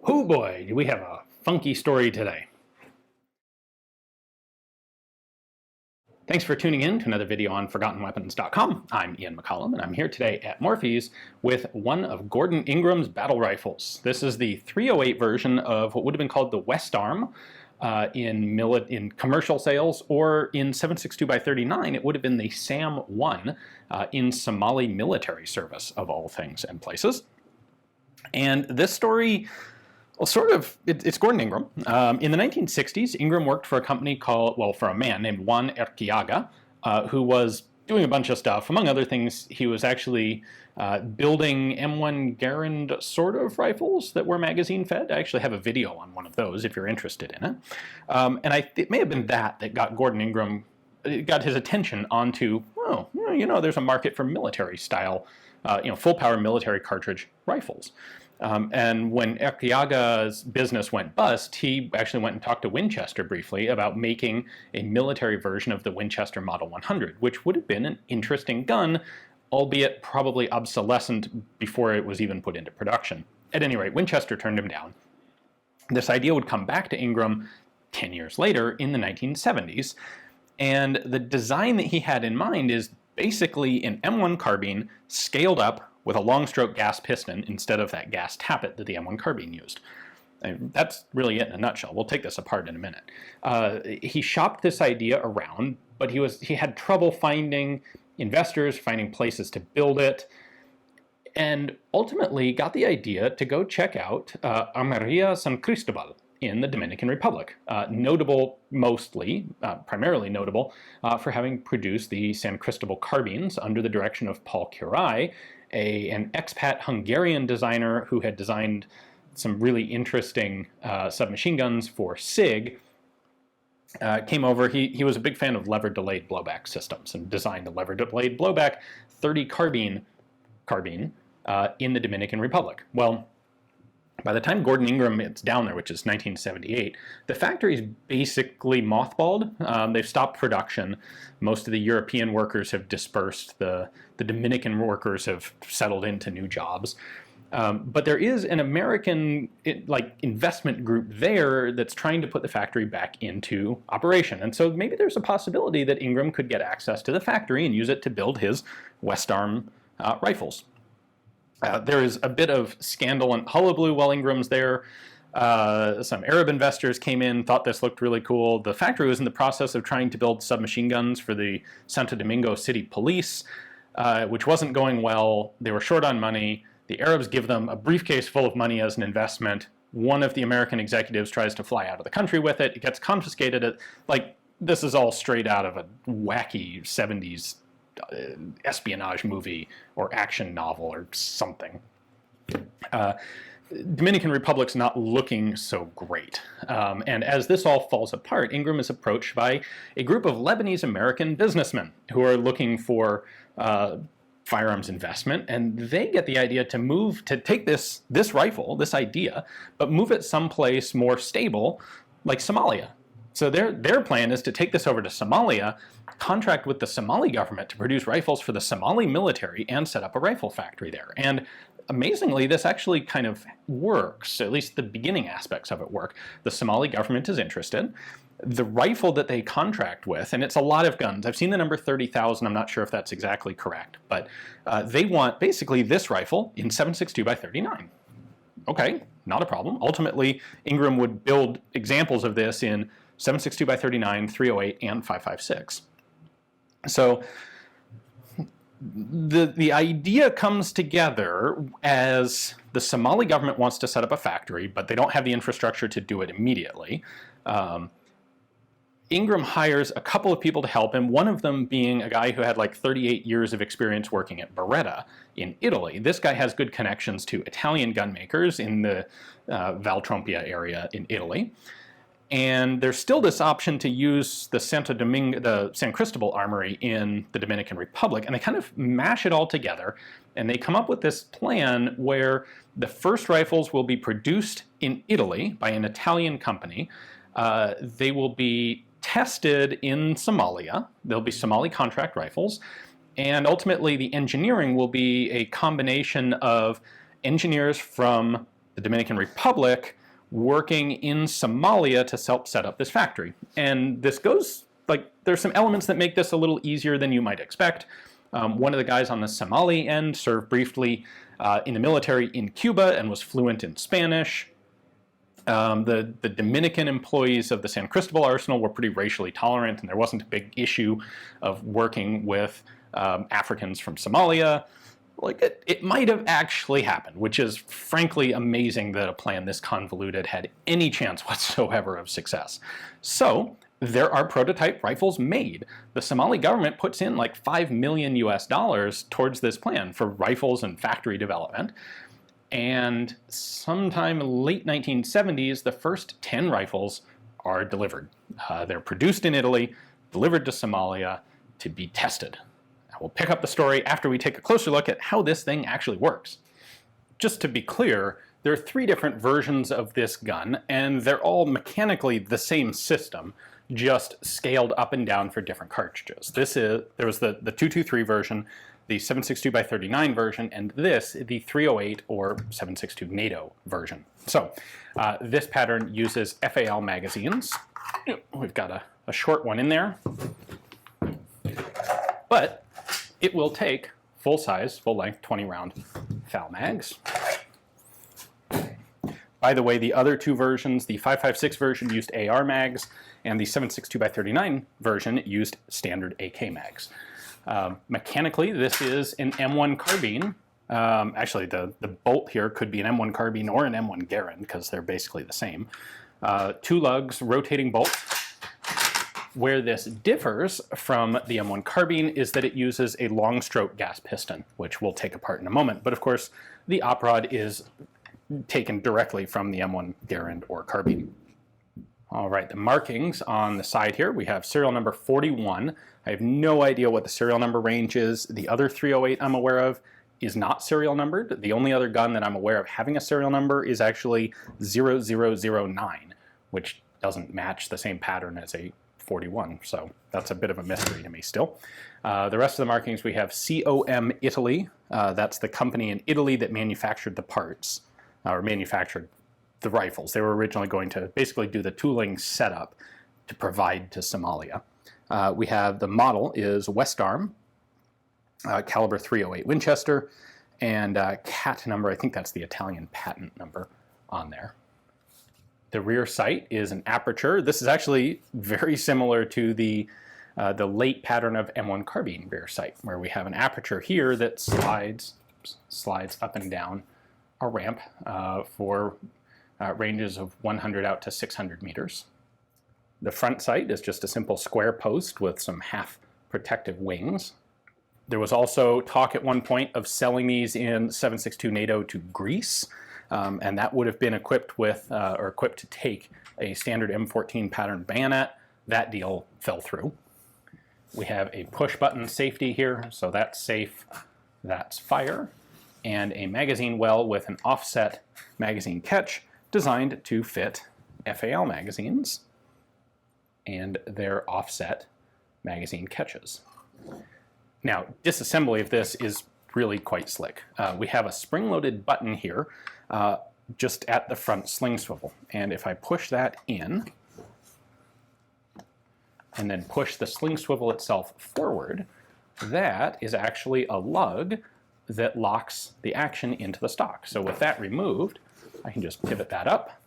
Oh boy, do we have a funky story today. Thanks for tuning in to another video on ForgottenWeapons.com. I'm Ian McCollum, and I'm here today at Morphy's with one of Gordon Ingram's battle rifles. This is the 308 version of what would have been called the Westarm in commercial sales, or in 7.62x39, it would have been the SAM-1 in Somali military service, of all things and places. And this story, well, it's Gordon Ingram. In the 1960s, Ingram worked for a company for a man named Juan Erquiaga, who was doing a bunch of stuff. Among other things, he was actually building M1 Garand sort of rifles that were magazine fed. I actually have a video on one of those if you're interested in it. It may have been that got Gordon Ingram, got his attention onto, there's a market for military style, full power military cartridge rifles. And when Erquiaga's business went bust, he actually went and talked to Winchester briefly about making a military version of the Winchester Model 100, which would have been an interesting gun, albeit probably obsolescent before it was even put into production. At any rate, Winchester turned him down. This idea would come back to Ingram 10 years later in the 1970s, and the design that he had in mind is basically an M1 Carbine scaled up with a long stroke gas piston instead of that gas tappet that the M1 Carbine used. And that's really it in a nutshell. We'll take this apart in a minute. He shopped this idea around, but he had trouble finding investors, finding places to build it, and ultimately got the idea to go check out Armory San Cristobal in the Dominican Republic. Primarily notable for having produced the San Cristobal carbines under the direction of Paul Curai, an expat Hungarian designer who had designed some really interesting submachine guns for SIG. Came over. He was a big fan of lever delayed blowback systems and designed the lever delayed blowback 30 carbine in the Dominican Republic. Well, by the time Gordon Ingram gets down there, which is 1978, the factory's basically mothballed. They've stopped production. Most of the European workers have dispersed. The Dominican workers have settled into new jobs. But there is an American investment group there that's trying to put the factory back into operation. And so maybe there's a possibility that Ingram could get access to the factory and use it to build his Westarm rifles. There is a bit of scandal and hullabaloo while Ingram's there. Some Arab investors came in, thought this looked really cool. The factory was in the process of trying to build submachine guns for the Santo Domingo City Police, which wasn't going well. They were short on money. The Arabs give them a briefcase full of money as an investment. One of the American executives tries to fly out of the country with it. It gets confiscated. This is all straight out of a wacky 70s espionage movie or action novel or something. Dominican Republic's not looking so great. And as this all falls apart, Ingram is approached by a group of Lebanese-American businessmen who are looking for firearms investment, and they get the idea to take this rifle, this idea, but move it someplace more stable, like Somalia. So their plan is to take this over to Somalia, contract with the Somali government to produce rifles for the Somali military, and set up a rifle factory there. And amazingly, this actually kind of works. At least the beginning aspects of it work. The Somali government is interested. The rifle that they contract with, and it's a lot of guns. I've seen the number 30,000. I'm not sure if that's exactly correct, but they want basically this rifle in 7.62x39. Okay, not a problem. Ultimately, Ingram would build examples of this in 7.62x39, 308, and 5.56. So the idea comes together as the Somali government wants to set up a factory, but they don't have the infrastructure to do it immediately. Ingram hires a couple of people to help him, one of them being a guy who had 38 years of experience working at Beretta in Italy. This guy has good connections to Italian gun makers in the Valtrompia area in Italy. And there's still this option to use the San Cristobal armory in the Dominican Republic, and they kind of mash it all together, and they come up with this plan where the first rifles will be produced in Italy by an Italian company. They will be tested in Somalia. They'll be Somali contract rifles, and ultimately the engineering will be a combination of engineers from the Dominican Republic working in Somalia to help set up this factory. And this goes, like, there's some elements that make this a little easier than you might expect. One of the guys on the Somali end served briefly in the military in Cuba and was fluent in Spanish. The Dominican employees of the San Cristobal arsenal were pretty racially tolerant, and there wasn't a big issue of working with Africans from Somalia. Like, it might have actually happened, which is frankly amazing that a plan this convoluted had any chance whatsoever of success. So there are prototype rifles made. The Somali government puts in like $5 million US towards this plan for rifles and factory development. And sometime late 1970s, the first 10 rifles are delivered. They're produced in Italy, delivered to Somalia to be tested. We'll pick up the story after we take a closer look at how this thing actually works. Just to be clear, there are 3 different versions of this gun, and they're all mechanically the same system, just scaled up and down for different cartridges. There was the 223 version, the 7.62x39 version, and this, the 308 or 7.62 NATO version. So this pattern uses FAL magazines. We've got a short one in there, but it will take full-size, full-length 20-round FAL mags. By the way, the other 2 versions, the 5.56 version used AR mags, and the 7.62x39 version used standard AK mags. Mechanically, this is an M1 Carbine. Actually, the bolt here could be an M1 Carbine or an M1 Garand, because they're basically the same. 2 lugs, rotating bolt. Where this differs from the M1 Carbine is that it uses a long stroke gas piston, which we'll take apart in a moment. But of course, the op rod is taken directly from the M1 Garand or Carbine. All right, the markings on the side here, we have serial number 41. I have no idea what the serial number range is. The other 308 I'm aware of is not serial numbered. The only other gun that I'm aware of having a serial number is actually 0009, which doesn't match the same pattern as a 41, so that's a bit of a mystery to me still. The rest of the markings, we have COM Italy. That's the company in Italy that manufactured the parts, or manufactured the rifles. They were originally going to basically do the tooling setup to provide to Somalia. We have the model is Westarm, caliber 308 Winchester, and CAT number, I think that's the Italian patent number on there. The rear sight is an aperture. This is actually very similar to the late pattern of M1 Carbine rear sight, where we have an aperture here that slides up and down a ramp for ranges of 100 out to 600 meters. The front sight is just a simple square post with some half protective wings. There was also talk at one point of selling these in 7.62 NATO to Greece. And that would have been equipped with, or equipped to take a standard M14 pattern bayonet. That deal fell through. We have a push button safety here, so that's safe, that's fire, and a magazine well with an offset magazine catch designed to fit FAL magazines and their offset magazine catches. Now, disassembly of this is really quite slick. We have a spring-loaded button here just at the front sling swivel. And if I push that in, and then push the sling swivel itself forward, that is actually a lug that locks the action into the stock. So with that removed, I can just pivot that up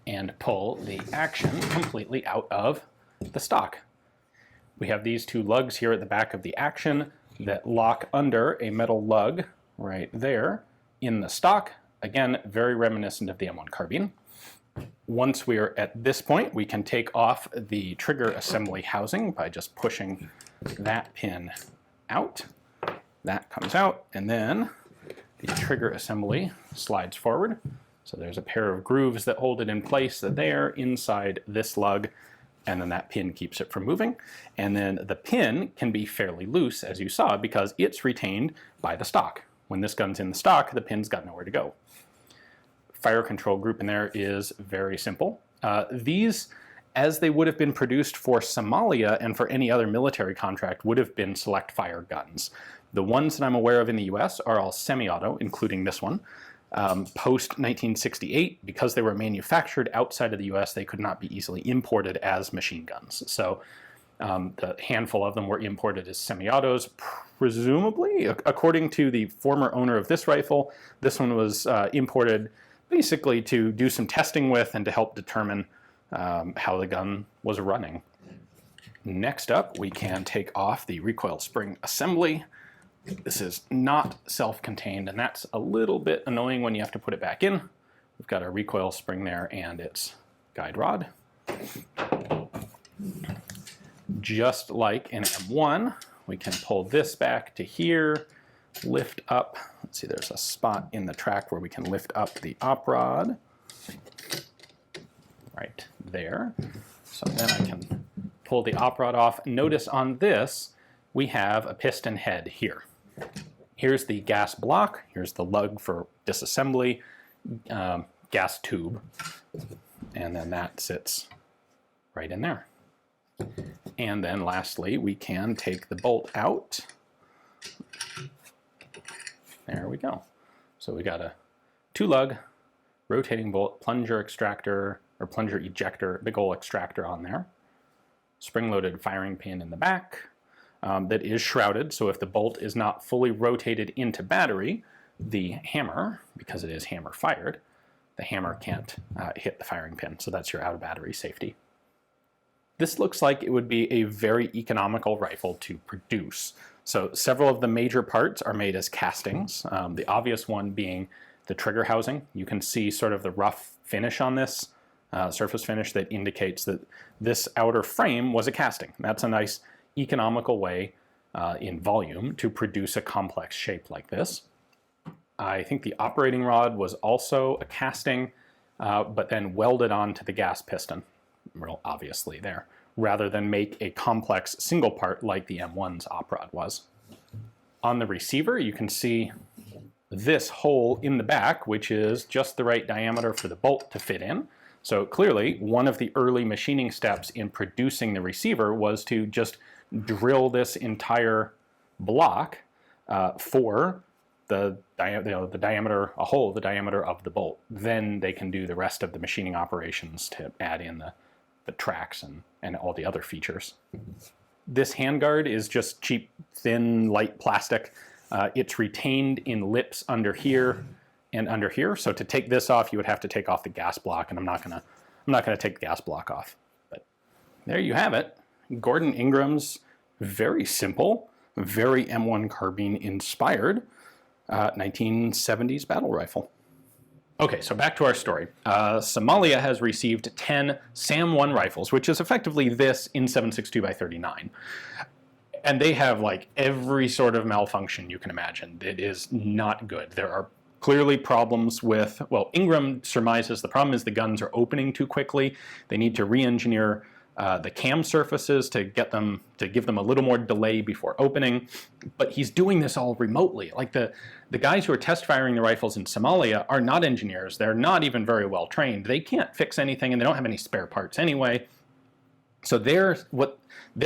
and pull the action completely out of the stock. We have these 2 lugs here at the back of the action that lock under a metal lug right there in the stock. Again, very reminiscent of the M1 Carbine. Once we are at this point, we can take off the trigger assembly housing by just pushing that pin out. That comes out, and then the trigger assembly slides forward. So there's a pair of grooves that hold it in place there inside this lug, and then that pin keeps it from moving. And then the pin can be fairly loose, as you saw, because it's retained by the stock. When this gun's in the stock, the pin's got nowhere to go. Fire control group in there is very simple. These, as they would have been produced for Somalia and for any other military contract, would have been select fire guns. The ones that I'm aware of in the US are all semi-auto, including this one. Post 1968, because they were manufactured outside of the US, they could not be easily imported as machine guns. So the handful of them were imported as semi-autos, presumably. According to the former owner of this rifle, this one was imported basically to do some testing with and to help determine how the gun was running. Next up, we can take off the recoil spring assembly. This is not self-contained, and that's a little bit annoying when you have to put it back in. We've got our recoil spring there and its guide rod. Just like in M1, we can pull this back to here, lift up. Let's see, there's a spot in the track where we can lift up the op rod. Right there. So then I can pull the op rod off. Notice on this, we have a piston head here. Here's the gas block. Here's the lug for disassembly, gas tube. And then that sits right in there. And then lastly, we can take the bolt out. There we go. So we got a 2-lug rotating bolt, plunger extractor, or plunger ejector, big ol' extractor on there. Spring-loaded firing pin in the back that is shrouded, so if the bolt is not fully rotated into battery, the hammer, because it is hammer fired, the hammer can't hit the firing pin, so that's your out of battery safety. This looks like it would be a very economical rifle to produce. So several of the major parts are made as castings, the obvious one being the trigger housing. You can see sort of the rough finish on this, surface finish that indicates that this outer frame was a casting. That's a nice economical way in volume to produce a complex shape like this. I think the operating rod was also a casting, but then welded onto the gas piston, real obviously there, rather than make a complex single part like the M1's op rod was. On the receiver, you can see this hole in the back, which is just the right diameter for the bolt to fit in. So clearly, one of the early machining steps in producing the receiver was to just drill this entire block for the diameter, a hole, the diameter of the bolt. Then they can do the rest of the machining operations to add in the tracks and all the other features. This handguard is just cheap, thin, light plastic. It's retained in lips under here and under here. So to take this off, you would have to take off the gas block, and I'm not gonna take the gas block off. But there you have it. Gordon Ingram's very simple, very M1 Carbine inspired 1970s battle rifle. Okay, so back to our story. Somalia has received 10 SAM-1 rifles, which is effectively this in 7.62x39. And they have like every sort of malfunction you can imagine. It is not good. There are clearly problems with, well, Ingram surmises the problem is the guns are opening too quickly. They need to re-engineer the cam surfaces to give them a little more delay before opening. But he's doing this all remotely. Like the guys who are test firing the rifles in Somalia are not engineers. They're not even very well trained. They can't fix anything, and they don't have any spare parts anyway. So they're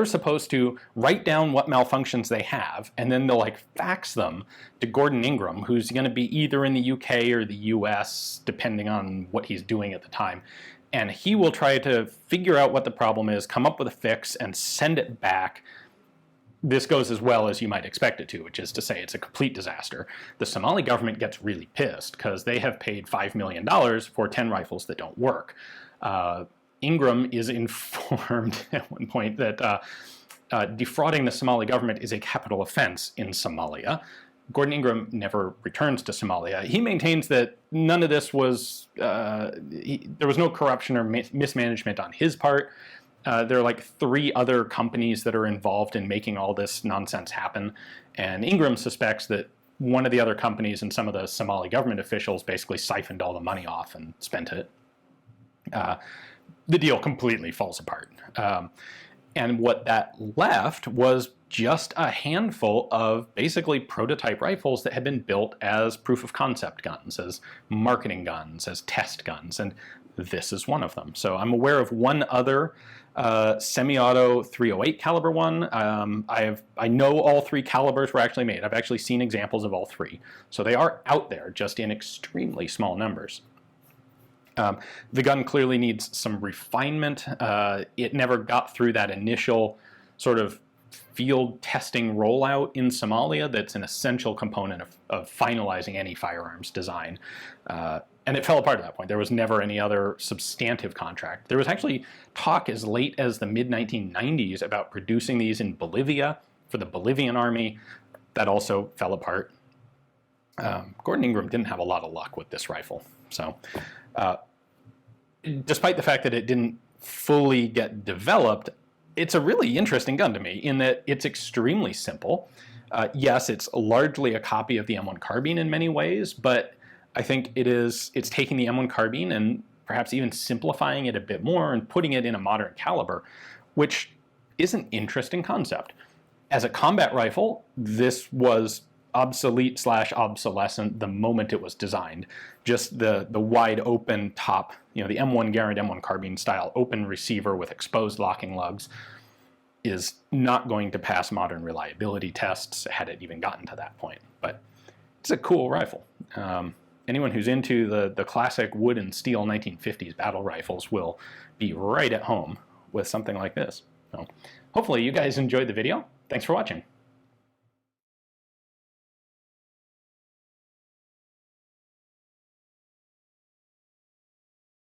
supposed to write down what malfunctions they have, and then they'll like fax them to Gordon Ingram, who's going to be either in the UK or the US, depending on what he's doing at the time. And he will try to figure out what the problem is, come up with a fix, and send it back. This goes as well as you might expect it to, which is to say it's a complete disaster. The Somali government gets really pissed because they have paid $5 million for 10 rifles that don't work. Ingram is informed at one point that defrauding the Somali government is a capital offense in Somalia. Gordon Ingram never returns to Somalia. He maintains that none of this was, there was no corruption or mismanagement on his part. There are like 3 other companies that are involved in making all this nonsense happen. And Ingram suspects that one of the other companies and some of the Somali government officials basically siphoned all the money off and spent it. The deal completely falls apart. And what that left was just a handful of basically prototype rifles that had been built as proof of concept guns, as marketing guns, as test guns. And this is one of them. So I'm aware of one other semi-auto 308 caliber one. I know all three calibers were actually made. I've actually seen examples of all three. So they are out there, just in extremely small numbers. The gun clearly needs some refinement. It never got through that initial sort of field testing rollout in Somalia that's an essential component of finalizing any firearms design. And it fell apart at that point. There was never any other substantive contract. There was actually talk as late as the mid-1990s about producing these in Bolivia for the Bolivian army. That also fell apart. Gordon Ingram didn't have a lot of luck with this rifle. So despite the fact that it didn't fully get developed, it's a really interesting gun to me in that it's extremely simple. Yes, it's largely a copy of the M1 Carbine in many ways, but I think it's taking the M1 Carbine and perhaps even simplifying it a bit more and putting it in a modern caliber, which is an interesting concept. As a combat rifle, this was obsolete / obsolescent the moment it was designed. Just the wide open top, the M1 Garand M1 Carbine style open receiver with exposed locking lugs is not going to pass modern reliability tests had it even gotten to that point. But it's a cool rifle. Anyone who's into the classic wood and steel 1950s battle rifles will be right at home with something like this. So hopefully you guys enjoyed the video. Thanks for watching.